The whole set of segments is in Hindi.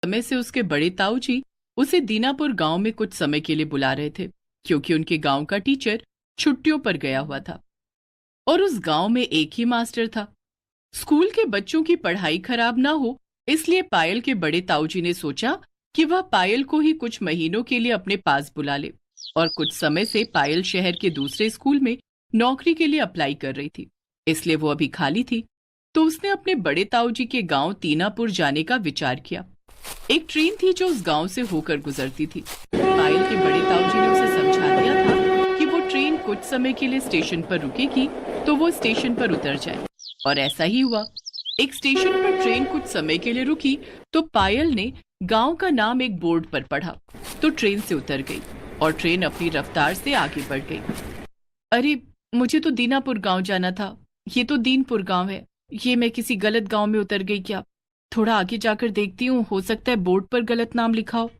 समय से उसके बड़े ताऊ जी उसे दीनापुर गांव में कुछ समय के लिए बुला रहे थे, क्योंकि उनके गांव का टीचर छुट्टियों पर गया हुआ था और उस गांव में एक ही मास्टर था। स्कूल के बच्चों की पढ़ाई खराब ना हो, इसलिए पायल के बड़े ताऊ जी ने सोचा कि वह पायल को ही कुछ महीनों के लिए अपने पास बुला ले। और कुछ समय से पायल शहर के दूसरे स्कूल में नौकरी के लिए अप्लाई कर रही थी, इसलिए वो अभी खाली थी। तो उसने अपने बड़े ताऊ जी के गांव तीनापुर जाने का विचार किया। एक ट्रेन थी जो उस गांव से होकर गुजरती थी। पायल के बड़े ताऊ जी ने उसे समझा दिया था कि वो ट्रेन कुछ समय के लिए स्टेशन पर रुकेगी, तो वो स्टेशन पर उतर जाए। और ऐसा ही हुआ। एक स्टेशन पर ट्रेन कुछ समय के लिए रुकी, तो पायल ने गांव का नाम एक बोर्ड पर पढ़ा, तो ट्रेन से उतर गई और ट्रेन अपनी रफ्तार से आगे बढ़ गई। अरे, मुझे तो दीनापुर गांव जाना था, ये तो दीनपुर गांव है। ये मैं किसी गलत गांव में उतर गई क्या? थोड़ा आगे जाकर देखती हूँ, हो सकता है बोर्ड पर गलत नाम लिखा हो।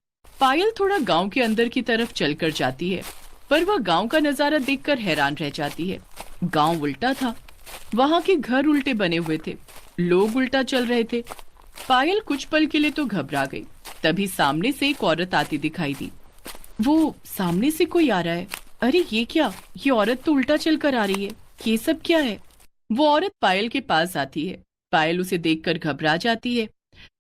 पायल थोड़ा गांव के अंदर की तरफ चलकर जाती है, पर वह गांव का नजारा देखकर हैरान रह जाती है। गांव उल्टा था, वहां के घर उल्टे बने हुए थे, लोग उल्टा चल रहे थे। पायल कुछ पल के लिए तो घबरा गई। तभी सामने से एक औरत आती दिखाई दी। वो सामने से कोई आ रहा है। अरे ये क्या, ये औरत तो उल्टा चलकर आ रही है, ये सब क्या है? वो औरत पायल के पास आती है। पायल उसे देखकर घबरा जाती है।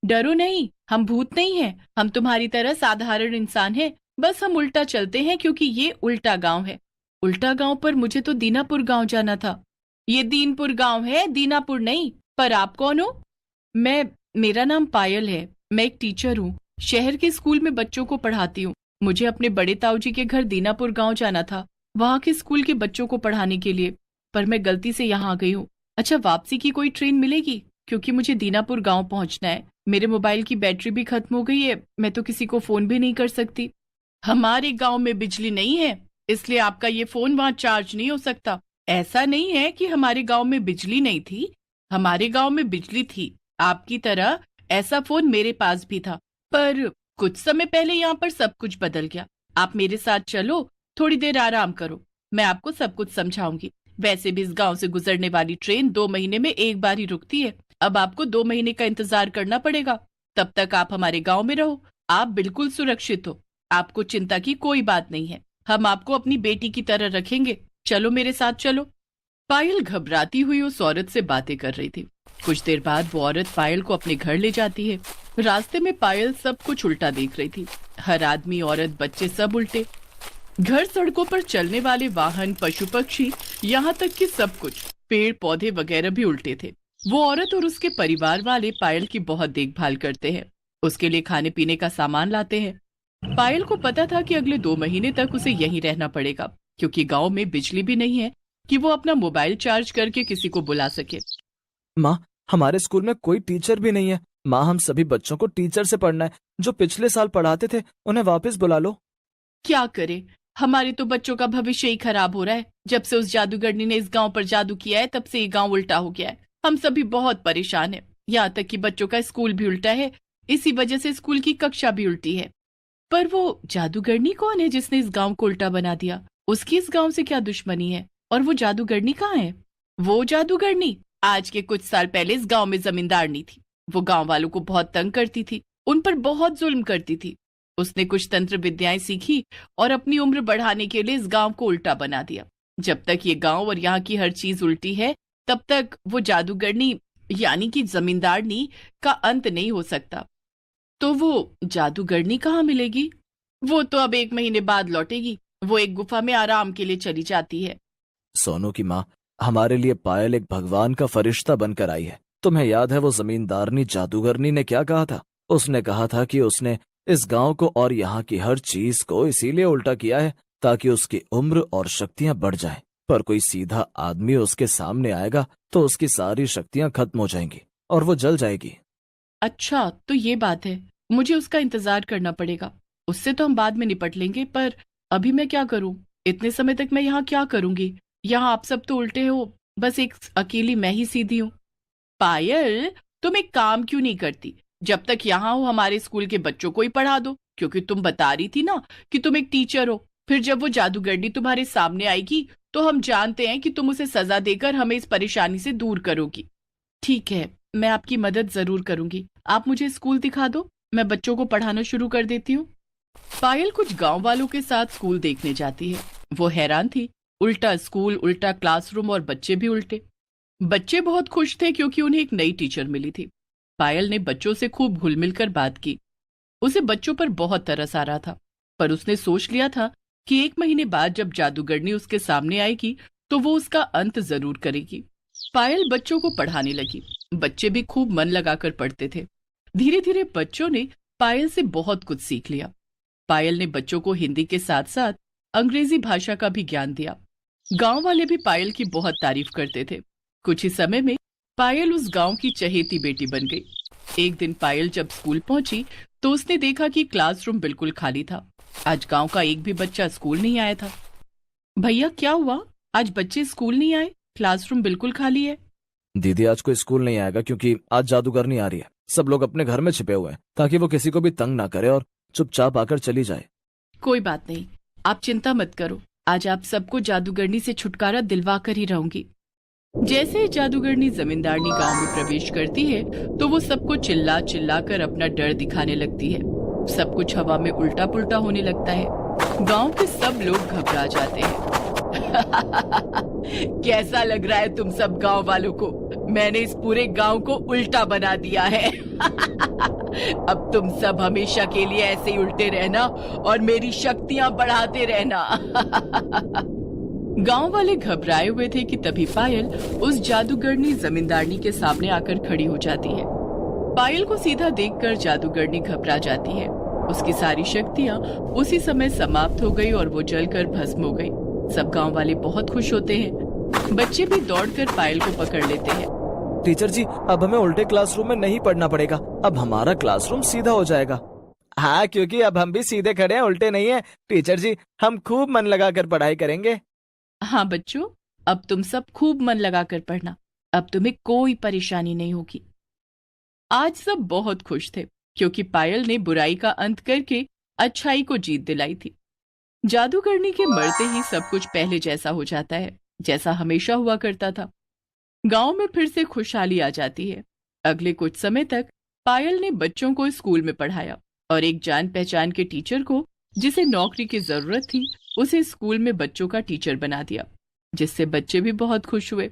डरो नहीं, हम भूत नहीं हैं, हम तुम्हारी तरह साधारण इंसान हैं। बस हम उल्टा चलते हैं क्योंकि ये उल्टा गांव है। उल्टा गांव? पर मुझे तो दीनापुर गांव जाना था। ये दीनपुर गांव है, दीनापुर नहीं। पर आप कौन हो? मैं मेरा नाम पायल है, मैं एक टीचर हूँ। शहर के स्कूल में बच्चों को पढ़ाती हूँ। मुझे अपने बड़े ताऊ जी के घर दीनापुर गांव जाना था, वहां के स्कूल के बच्चों को पढ़ाने के लिए, पर मैं गलती से यहाँ आ गई हूँ। अच्छा, वापसी की कोई ट्रेन मिलेगी? क्योंकि मुझे दीनापुर गांव पहुंचना है। मेरे मोबाइल की बैटरी भी खत्म हो गई है, मैं तो किसी को फोन भी नहीं कर सकती। हमारे गांव में बिजली नहीं है, इसलिए आपका ये फोन वहां चार्ज नहीं हो सकता। ऐसा नहीं है कि हमारे गांव में बिजली नहीं थी, हमारे गांव में बिजली थी। आपकी तरह ऐसा फोन मेरे पास भी था, पर कुछ समय पहले यहाँ पर सब कुछ बदल गया। आप मेरे साथ चलो, थोड़ी देर आराम करो, मैं आपको सब कुछ समझाऊंगी। वैसे भी इस गांव से गुजरने वाली ट्रेन 2 महीने में एक बार ही रुकती है। अब आपको 2 महीने का इंतजार करना पड़ेगा। तब तक आप हमारे गांव में रहो, आप बिल्कुल सुरक्षित हो। आपको चिंता की कोई बात नहीं है, हम आपको अपनी बेटी की तरह रखेंगे। चलो मेरे साथ चलो। पायल घबराती हुई उस औरत से बातें कर रही थी। कुछ देर बाद वो औरत पायल को अपने घर ले जाती है। रास्ते में पायल सब कुछ उल्टा देख रही थी। हर आदमी, औरत, बच्चे सब उल्टे। घर, सड़कों पर चलने वाले वाहन, पशु पक्षी, यहाँ तक कि सब कुछ, पेड़ पौधे वगैरह भी उल्टे थे। वो औरत और उसके परिवार वाले पायल की बहुत देखभाल करते हैं, उसके लिए खाने पीने का सामान लाते हैं। पायल को पता था कि अगले 2 महीने तक उसे यहीं रहना पड़ेगा, क्योंकि गांव में बिजली भी नहीं है कि वो अपना मोबाइल चार्ज करके किसी को बुला सके। माँ, हमारे स्कूल में कोई टीचर भी नहीं है। माँ, हम सभी बच्चों को टीचर से पढ़ना है। जो पिछले साल पढ़ाते थे उन्हें वापस बुला लो। क्या करे, हमारे तो बच्चों का भविष्य ही खराब हो रहा है। जब से उस जादूगरनी ने इस गांव पर जादू किया है, तब से ये गांव उल्टा हो गया है। हम सभी बहुत परेशान हैं, यहाँ तक कि बच्चों का स्कूल भी उल्टा है। इसी वजह से स्कूल की कक्षा भी उल्टी है। पर वो जादूगरनी कौन है जिसने इस गांव को उल्टा बना दिया? उसकी इस गांव से क्या दुश्मनी है? और वो जादूगरनी कहाँ है? वो जादूगरनी आज के कुछ साल पहले इस गांव में जमींदारनी थी। वो गांव वालों को बहुत तंग करती थी, उन पर बहुत जुल्म करती थी। उसने कुछ तंत्र विद्याएं सीखी और अपनी उम्र बढ़ाने के लिए इस गांव को उल्टा बना दिया। जब तक ये गांव और यहाँ की हर चीज उल्टी है, तब तक वो जादूगरनी यानी कि जमींदारनी का अंत नहीं हो सकता। तो वो जादूगरनी कहाँ मिलेगी? वो तो अब 1 महीने बाद लौटेगी। वो एक गुफा में आराम के लिए चली जाती है। सोनू की माँ, हमारे लिए पायल एक भगवान का फरिश्ता बनकर आई है। तुम्हें याद है वो जमींदारनी जादूगरनी ने क्या कहा था? उसने कहा था कि उसने इस गांव को और यहाँ की हर चीज को इसीलिए उल्टा किया है ताकि उसकी उम्र और शक्तियां बढ़ जाएं। पर कोई सीधा आदमी उसके सामने आएगा तो उसकी सारी शक्तियां खत्म हो जाएंगी और वो जल जाएगी। अच्छा, तो ये बात है, मुझे उसका इंतजार करना पड़ेगा। उससे तो हम बाद में निपट लेंगे, पर अभी मैं क्या करूं? इतने समय तक मैं यहाँ क्या करूंगी? यहाँ आप सब तो उल्टे हो, बस एक अकेली मैं ही सीधी हूँ। पायल, तुम एक काम क्यों नहीं करती? जब तक यहाँ हो हमारे स्कूल के बच्चों को ही पढ़ा दो, क्योंकि तुम बता रही थी ना कि तुम एक टीचर हो। फिर जब वो जादूगरनी तुम्हारे सामने आएगी, तो हम जानते हैं कि तुम उसे सजा देकर हमें इस परेशानी से दूर करोगी। ठीक है, मैं आपकी मदद जरूर करूंगी। आप मुझे स्कूल दिखा दो, मैं बच्चों को पढ़ाना शुरू कर देती हूँ। पायल कुछ गांव वालों के साथ स्कूल देखने जाती है। वो हैरान थी, उल्टा स्कूल, उल्टा क्लासरूम और बच्चे भी उल्टे। बच्चे बहुत खुश थे क्योंकि उन्हें एक नई टीचर मिली थी। पायल ने बच्चों से खूब घुल मिलकर बात की। उसे बच्चों पर बहुत तरस आ रहा था, पर उसने सोच लिया था कि 1 महीने बाद जब जादूगरनी उसके सामने आएगी तो वो उसका अंत जरूर करेगी। पायल बच्चों को पढ़ाने लगी। बच्चे भी खूब मन लगाकर पढ़ते थे। धीरे धीरे बच्चों ने पायल से बहुत कुछ सीख लिया। पायल ने बच्चों को हिंदी के साथ साथ अंग्रेजी भाषा का भी ज्ञान दिया। गांव वाले भी पायल की बहुत तारीफ करते थे। कुछ ही समय में पायल उस गांव की चहेती बेटी बन गई। एक दिन पायल जब स्कूल पहुंची तो उसने देखा कि क्लासरूम बिल्कुल खाली था। आज गांव का एक भी बच्चा स्कूल नहीं आया था। भैया क्या हुआ, आज बच्चे स्कूल नहीं आए, क्लासरूम बिल्कुल खाली है। दीदी, आज कोई स्कूल नहीं आएगा क्योंकि आज जादूगरनी आ रही है। सब लोग अपने घर में छिपे हुए हैं ताकि वो किसी को भी तंग ना करे और चुपचाप आकर चली जाए। कोई बात नहीं, आप चिंता मत करो। आज आप सबको जादूगरनी से छुटकारा दिलवा कर ही रहूंगी। जैसे ही जादूगरनी जमींदारनी गांव में प्रवेश करती है तो वो सबको चिल्ला चिल्ला कर अपना डर दिखाने लगती है। सब कुछ हवा में उल्टा पुल्टा होने लगता है। गांव के सब लोग घबरा जाते हैं। कैसा लग रहा है तुम सब गांव वालों को? मैंने इस पूरे गांव को उल्टा बना दिया है। अब तुम सब हमेशा के लिए ऐसे ही उल्टे रहना और मेरी शक्तियां बढ़ाते रहना। गांव वाले घबराए हुए थे कि तभी पायल उस जादूगरनी जमींदारनी के सामने आकर खड़ी हो जाती है। पायल को सीधा देखकर जादूगरनी घबरा जाती है। उसकी सारी शक्तियां उसी समय समाप्त हो गई और वो जलकर भस्म हो गई। सब गांव वाले बहुत खुश होते हैं। बच्चे भी दौड़कर पायल को पकड़ लेते हैं। टीचर जी, अब हमें उल्टे क्लासरूम में नहीं पढ़ना पड़ेगा। अब हमारा क्लासरूम सीधा हो जाएगा। हाँ, क्योंकि अब हम भी सीधे खड़े हैं, उल्टे नहीं है। टीचर जी, हम खूब मन लगाकर पढ़ाई करेंगे। हाँ बच्चों, अब तुम सब खूब मन लगाकर पढ़ना। अब तुम्हें कोई परेशानी नहीं होगी। आज सब बहुत खुश थे क्योंकि पायल ने बुराई का अंत करके अच्छाई को जीत दिलाई थी। जादूगरनी के मरते ही सब कुछ पहले जैसा हो जाता है, जैसा हमेशा हुआ करता था। गांव में फिर से खुशहाली आ जाती है। अगले कुछ समय तक पायल ने बच्चों को स्कूल में पढ़ाया और एक जान पहचान के टीचर को, जिसे नौकरी की जरूरत थी, उसे स्कूल में बच्चों का टीचर बना दिया, जिससे बच्चे भी बहुत खुश हुए।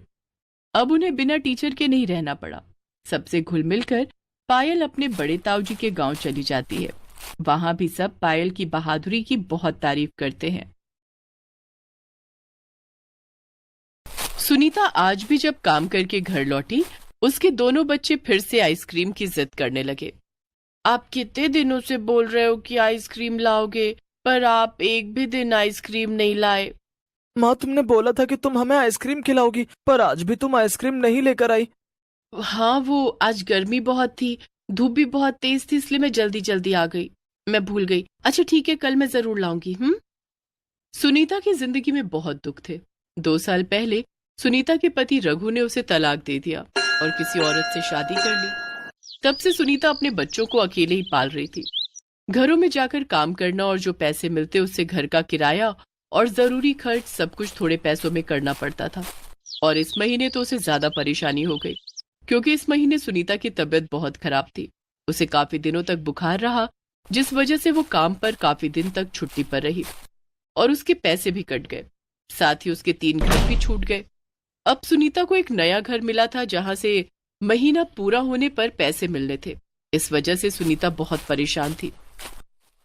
अब उन्हें बिना टीचर के नहीं रहना पड़ा। सबसे घुल मिलकर पायल अपने बड़े ताऊजी के गांव चली जाती है। वहां भी सब पायल की बहादुरी की बहुत तारीफ करते हैं। सुनीता आज भी जब काम करके घर लौटी, उसके दोनों बच्चे फिर से आइसक्रीम की जिद करने लगे। आप कितने दिनों से बोल रहे हो कि आइसक्रीम लाओगे, पर आप एक भी दिन आइसक्रीम नहीं लाए। माँ, तुमने बोला था कि तुम हमें आइसक्रीम खिलाओगी, पर आज भी तुम आइसक्रीम नहीं लेकर आई। हाँ, वो आज गर्मी बहुत थी, धूप भी बहुत तेज थी, इसलिए मैं जल्दी जल्दी आ गई। मैं भूल गई। अच्छा ठीक है, कल मैं जरूर लाऊंगी। सुनीता की जिंदगी में बहुत दुख थे। 2 साल पहले सुनीता के पति रघु ने उसे तलाक दे दिया और किसी औरत से शादी कर ली। तब से सुनीता अपने बच्चों को अकेले ही पाल रही थी। घरों में जाकर काम करना और जो पैसे मिलते उससे घर का किराया और जरूरी खर्च सब कुछ थोड़े पैसों में करना पड़ता था। और इस महीने तो उसे ज्यादा परेशानी हो गई क्योंकि इस महीने सुनीता की तबीयत बहुत खराब थी। उसे काफी दिनों तक बुखार रहा, जिस वजह से वो काम पर काफी दिन तक छुट्टी पर रही और उसके पैसे भी कट गए। साथ ही उसके 3 घर भी छूट गए। अब सुनीता को एक नया घर मिला था जहां से महीना पूरा होने पर पैसे मिलने थे। इस वजह से सुनीता बहुत परेशान थी।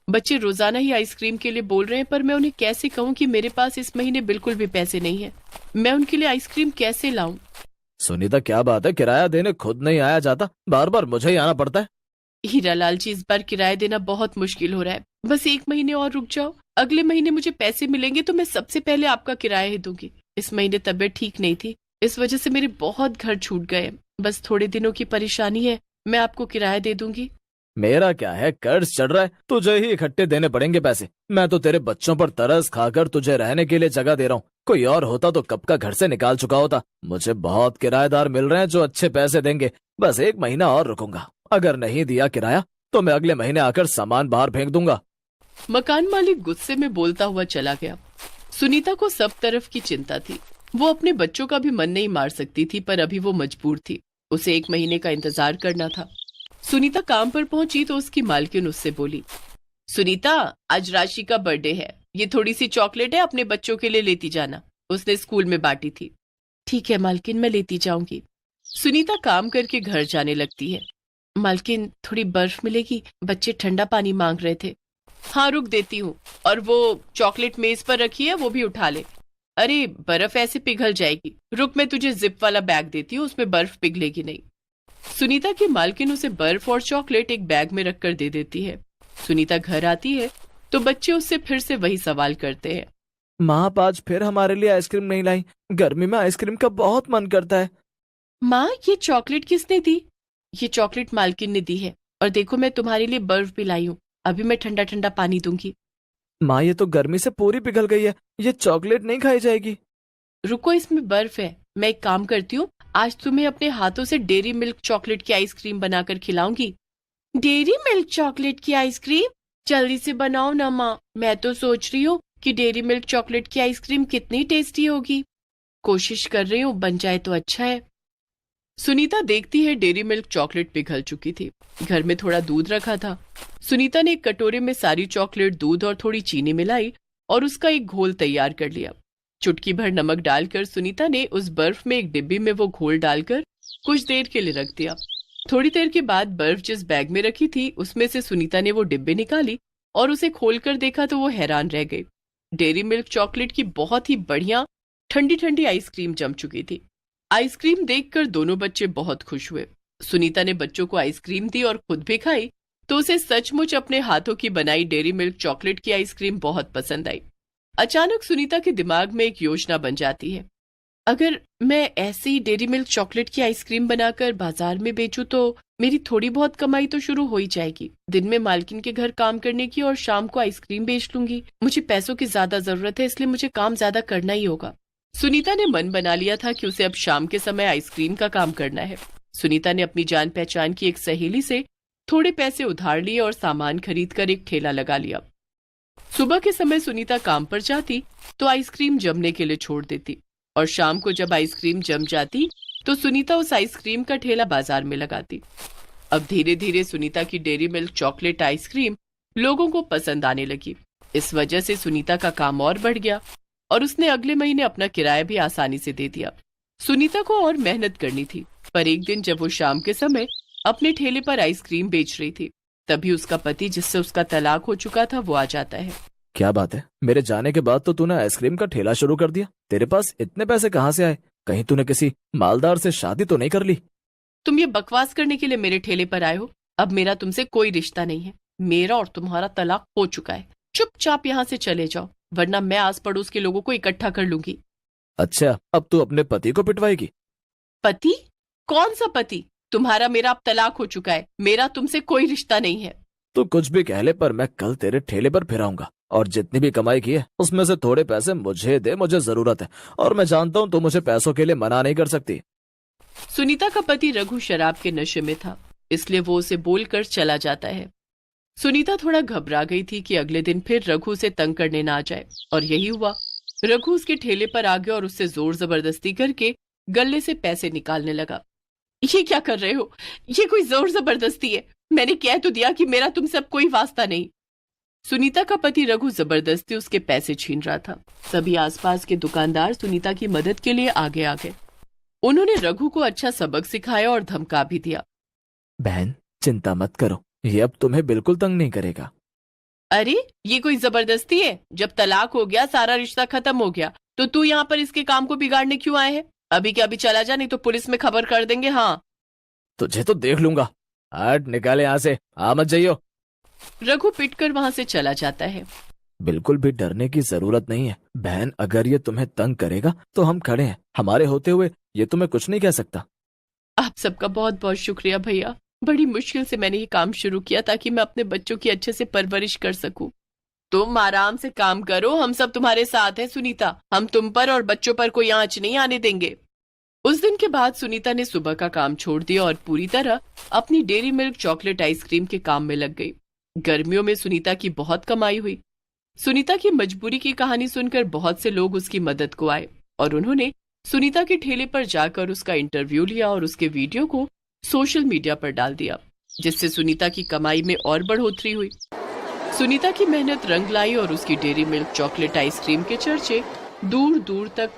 बच्चे रोजाना ही आइसक्रीम के लिए बोल रहे हैं, पर मैं उन्हें कैसे कहूं कि मेरे पास इस महीने बिल्कुल भी पैसे नहीं है। मैं उनके लिए आइसक्रीम कैसे लाऊं? सुनीता, क्या बात है? किराया देने खुद नहीं आया जाता, बार बार मुझे ही आना पड़ता है। हीरालाल जी, इस बार किराया देना बहुत मुश्किल हो रहा है। बस 1 महीने और रुक जाओ। अगले महीने मुझे पैसे मिलेंगे तो मैं सबसे पहले आपका किराया ही दूंगी। इस महीने तबीयत ठीक नहीं थी, इस वजह से मेरे बहुत घर छूट गए। बस थोड़े दिनों की परेशानी है, मैं आपको किराया दे दूंगी। मेरा क्या है, कर्ज चढ़ रहा है, तुझे ही इकट्ठे देने पड़ेंगे पैसे। मैं तो तेरे बच्चों पर तरस खाकर तुझे रहने के लिए जगह दे रहा हूँ। कोई और होता तो कब का घर से निकाल चुका होता। मुझे बहुत किराएदार मिल रहे हैं जो अच्छे पैसे देंगे। बस 1 महीना और रुकूंगा। अगर नहीं दिया किराया तो मैं अगले महीने आकर सामान बाहर फेंक दूंगा। मकान मालिक गुस्से में बोलता हुआ चला गया। सुनीता को सब तरफ की चिंता थी। वो अपने बच्चों का भी मन नहीं मार सकती थी, पर अभी वो मजबूर थी। उसे 1 महीने का इंतजार करना था। सुनीता काम पर पहुंची तो उसकी मालकिन उससे बोली, सुनीता, आज राशि का बर्थडे है, ये थोड़ी सी चॉकलेट है, अपने बच्चों के लिए लेती जाना, उसने स्कूल में बांटी थी। ठीक है मालकिन, मैं लेती जाऊंगी। सुनीता काम करके घर जाने लगती है। मालकिन, थोड़ी बर्फ मिलेगी, बच्चे ठंडा पानी मांग रहे थे। हाँ रुक, देती हूँ, और वो चॉकलेट मेज पर रखी है वो भी उठा ले। अरे बर्फ ऐसे पिघल जाएगी, रुक मैं तुझे जिप वाला बैग देती हूँ, उसमें बर्फ पिघलेगी नहीं। सुनीता की मालकिन उसे बर्फ और चॉकलेट एक बैग में रखकर दे देती है। सुनीता घर आती है तो बच्चे उससे फिर से वही सवाल करते हैं। माँ, आप आज फिर हमारे लिए आइसक्रीम नहीं लाई। गर्मी में आइसक्रीम का बहुत मन करता है। माँ, ये चॉकलेट किसने दी? ये चॉकलेट मालकिन ने दी है, और देखो मैं तुम्हारे लिए बर्फ भी लाई हूँ, अभी मैं ठंडा ठंडा पानी दूंगी। माँ, ये तो गर्मी से पूरी पिघल गई है, ये चॉकलेट नहीं खाई जाएगी। रुको, इसमें बर्फ है, मैं एक काम करती हूँ, आज तुम्हें अपने हाथों से डेयरी मिल्क चॉकलेट की आइसक्रीम बनाकर खिलाऊंगी। डेयरी मिल्क चॉकलेट की आइसक्रीम? जल्दी से बनाओ ना माँ, मैं तो सोच रही हूँ कि डेयरी मिल्क चॉकलेट की आइसक्रीम कितनी टेस्टी होगी। कोशिश कर रही हूँ, बन जाए तो अच्छा है। सुनीता देखती है डेयरी मिल्क चॉकलेट पिघल चुकी थी। घर में थोड़ा दूध रखा था। सुनीता ने एक कटोरे में सारी चॉकलेट, दूध और थोड़ी चीनी मिलाई और उसका एक घोल तैयार कर लिया। चुटकी भर नमक डालकर सुनीता ने उस बर्फ में एक डिब्बी में वो घोल डालकर कुछ देर के लिए रख दिया। थोड़ी देर के बाद बर्फ जिस बैग में रखी थी उसमें से सुनीता ने वो डिब्बे निकाली और उसे खोलकर देखा तो वो हैरान रह गई। डेयरी मिल्क चॉकलेट की बहुत ही बढ़िया ठंडी ठंडी आइसक्रीम जम चुकी थी। आइसक्रीम देखकर दोनों बच्चे बहुत खुश हुए। सुनीता ने बच्चों को आइसक्रीम दी और खुद भी खाई तो उसे सचमुच अपने हाथों की बनाई डेयरी मिल्क चॉकलेट की आइसक्रीम बहुत पसंद आई। अचानक सुनीता के दिमाग में एक योजना बन जाती है। अगर मैं ऐसी डेयरी मिल्क चॉकलेट की आइसक्रीम बनाकर बाजार में बेचूं तो मेरी थोड़ी बहुत कमाई तो शुरू हो ही जाएगी। दिन में मालकिन के घर काम करने की और शाम को आइसक्रीम बेच लूंगी। मुझे पैसों की ज्यादा जरूरत है, इसलिए मुझे काम ज्यादा करना ही होगा। सुनीता ने मन बना लिया था कि उसे अब शाम के समय आइसक्रीम का काम करना है। सुनीता ने अपनी जान पहचान की एक सहेली से थोड़े पैसे उधार लिए और सामान खरीद कर एक ठेला लगा लिया। सुबह के समय सुनीता काम पर जाती तो आइसक्रीम जमने के लिए छोड़ देती, और शाम को जब आइसक्रीम जम जाती तो सुनीता उस आइसक्रीम का ठेला बाजार में लगाती। अब धीरे धीरे सुनीता की डेयरी मिल्क चॉकलेट आइसक्रीम लोगों को पसंद आने लगी। इस वजह से सुनीता का काम और बढ़ गया और उसने अगले महीने अपना किराया भी आसानी से दे दिया। सुनीता को और मेहनत करनी थी, पर एक दिन जब वो शाम के समय अपने ठेले पर आइसक्रीम बेच रही थी तभी उसका पति, जिससे उसका तलाक हो चुका था, वो आ जाता है। क्या बात है, मेरे जाने के बाद तो तूने आइसक्रीम का ठेला शुरू कर दिया। तेरे पास इतने पैसे कहाँ से आए? कहीं तूने किसी मालदार से शादी तो नहीं कर ली? तुम ये बकवास करने के लिए मेरे ठेले पर आए हो? अब मेरा तुमसे कोई रिश्ता नहीं है। मेरा और तुम्हारा तलाक हो चुका है। चुपचाप यहाँ से चले जाओ, वरना मैं आस पड़ोस के लोगों को इकट्ठा कर लूंगी। अच्छा, अब तू अपने पति को पिटवाएगी? पति? कौन सा पति? तुम्हारा मेरा अब तलाक हो चुका है, मेरा तुमसे कोई रिश्ता नहीं है। तू कुछ भी कह ले, पर मैं कल तेरे ठेले पर फिर आऊंगा और जितनी भी कमाई की है उसमें से थोड़े पैसे मुझे दे, मुझे जरूरत है और मैं जानता हूँ तू मुझे पैसों के लिए मना नहीं कर सकती। सुनीता का पति रघु शराब के नशे में था, इसलिए वो उसे बोलकर चला जाता है। सुनीता थोड़ा घबरा गई थी कि अगले दिन फिर रघु उसे तंग करने ना आ जाए, और यही हुआ। रघु उसके ठेले पर आ गया और उससे जोर जबरदस्ती करके गले से पैसे निकालने लगा। ये क्या कर रहे हो? ये कोई जोर जबरदस्ती है? मैंने कह तो दिया कि मेरा तुमसे अब कोई वास्ता नहीं। सुनीता का पति रघु जबरदस्ती उसके पैसे छीन रहा था। सभी आसपास के दुकानदार सुनीता की मदद के लिए आगे आ गए। उन्होंने रघु को अच्छा सबक सिखाया और धमका भी दिया। बहन, चिंता मत करो, ये अब तुम्हें बिल्कुल तंग नहीं करेगा। अरे ये कोई जबरदस्ती है? जब तलाक हो गया, सारा रिश्ता खत्म हो गया, तो तू यहाँ पर इसके काम को बिगाड़ने क्यों आए है? अभी के अभी चला जा, नहीं तो पुलिस में खबर कर देंगे। हाँ, तुझे तो देख लूंगा। हट, निकाले यहाँ से, आ मत जाइयो। रघु पिटकर वहां से चला जाता है। बिल्कुल भी डरने की जरूरत नहीं है बहन, अगर ये तुम्हें तंग करेगा तो हम खड़े हैं। हमारे होते हुए ये तुम्हें कुछ नहीं कह सकता। आप सबका बहुत बहुत शुक्रिया भैया। बड़ी मुश्किल से मैंने ये काम शुरू किया ताकि मैं अपने बच्चों की अच्छे से परवरिश कर सकूं। तुम आराम से काम करो, हम सब तुम्हारे साथ हैं सुनीता। हम तुम पर और बच्चों पर कोई आंच नहीं आने देंगे। उस दिन के बाद सुनीता ने सुबह का काम छोड़ दिया और पूरी तरह अपनी डेयरी मिल्क चॉकलेट आइसक्रीम के काम में लग गई। गर्मियों में सुनीता की बहुत कमाई हुई। सुनीता की मजबूरी की कहानी सुनकर बहुत से लोग उसकी मदद को आए और उन्होंने सुनीता के ठेले पर जाकर उसका इंटरव्यू लिया और उसके वीडियो को सोशल मीडिया पर डाल दिया। जिससे सुनीता की कमाई में और बढ़ोतरी हुई। सुनीता की मेहनत रंग लाई और उसकी डेयरी मिल्क चॉकलेट आइसक्रीम के चर्चे दूर दूर तक